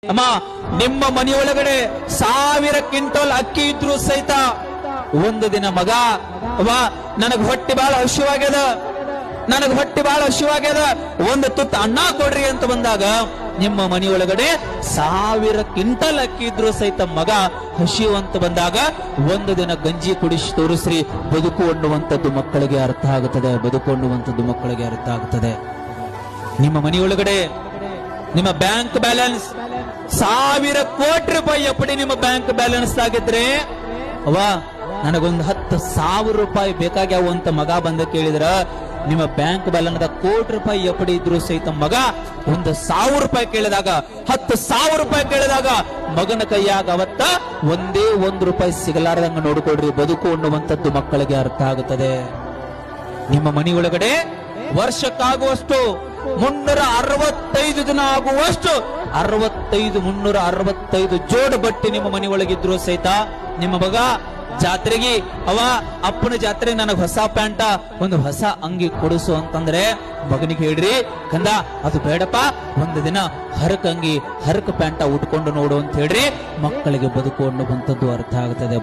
ಅಮ್ಮ, ನಿಮ್ಮ ಮನೆಯೊಳಗಡೆ 1000 ಕ್ವಿಂಟಲ್ ಅಕ್ಕಿ ಇದ್ರು ಸಹಿತ ಒಂದು ದಿನ ಮಗ ನನಗ್ ಹೊಟ್ಟೆ ಬಹಳ ಹಸಿವಾಗ್ಯದ, ಒಂದು ತುತ್ತು ಅನ್ನ ಕೊಡ್ರಿ ಅಂತ ಬಂದಾಗ ನಿಮ್ಮ ಮನೆಯೊಳಗಡೆ 1000 ಕ್ವಿಂಟಲ್ ಅಕ್ಕಿ ಇದ್ರು ಸಹಿತ ಮಗ ಹಸಿವು ಅಂತ ಬಂದಾಗ ಒಂದು ದಿನ ಗಂಜಿ ಕುಡಿಸಿ ತೋರಿಸ್ರಿ, ಬದುಕು ಅನ್ನುವಂಥದ್ದು ಮಕ್ಕಳಿಗೆ ಅರ್ಥ ಆಗುತ್ತದೆ, ನಿಮ್ಮ ಮನೆಯೊಳಗಡೆ ನಿಮ್ಮ ಬ್ಯಾಂಕ್ ಬ್ಯಾಲೆನ್ಸ್ 1000 ಕೋಟಿ ರೂಪಾಯಿ ಎಪ್ಪಡಿ ನಿಮ್ಮ ಬ್ಯಾಂಕ್ ಬ್ಯಾಲೆನ್ಸ್ ಆಗಿದ್ರೆ ನನಗೊಂದು 10,000 ರೂಪಾಯಿ ಬೇಕಾಗ್ಯಾವ ಅಂತ ಮಗ ಬಂದ ಕೇಳಿದ್ರ ನಿಮ್ಮ ಬ್ಯಾಂಕ್ ಬ್ಯಾಲೆನ್ಸ್ ಕೋಟಿ ರೂಪಾಯಿ ಎಪ್ಪಡಿ ಇದ್ರು ಸಹಿತ ಮಗ 1,000 ರೂಪಾಯಿ ಕೇಳಿದಾಗ 10,000 ರೂಪಾಯಿ ಕೇಳಿದಾಗ ಮಗನ ಕೈಯಾಗ ಅವತ್ತ ಒಂದೇ 1 ರೂಪಾಯಿ ಸಿಗಲಾರದಂಗ ನೋಡಿಕೊಡ್ರಿ, ಬದುಕು ಅನ್ನುವಂಥದ್ದು ಮಕ್ಕಳಿಗೆ ಅರ್ಥ ಆಗುತ್ತದೆ. ನಿಮ್ಮ ಮನೆಯೊಳಗಡೆ ವರ್ಷಕ್ಕಾಗುವಷ್ಟು 365 ದಿನ ಆಗುವಷ್ಟು 365 ಜೋಡು ಬಟ್ಟೆ ನಿಮ್ಮ ಮನೆಯೊಳಗಿದ್ರು ಸಹಿತ ನಿಮ್ಮ ಮಗ ಜಾತ್ರೆಗೆ ಅಪ್ಪನ ಜಾತ್ರೆ ನನಗೆ ಹೊಸ ಪ್ಯಾಂಟ ಒಂದು ಹೊಸ ಅಂಗಿ ಕೊಡಿಸು ಅಂತಂದ್ರೆ ಮಗನಿಗೆ ಹೇಳ್ರಿ, ಕಂದ ಅದು ಬೇಡಪ್ಪ, ಒಂದು ದಿನ ಹರಕ ಅಂಗಿ ಹರಕ ಪ್ಯಾಂಟ ಉಟ್ಕೊಂಡು ನೋಡು ಅಂತ ಹೇಳ್ರಿ. ಮಕ್ಕಳಿಗೆ ಬದುಕು ಅನ್ನುವಂಥದ್ದು ಅರ್ಥ ಆಗುತ್ತದೆ.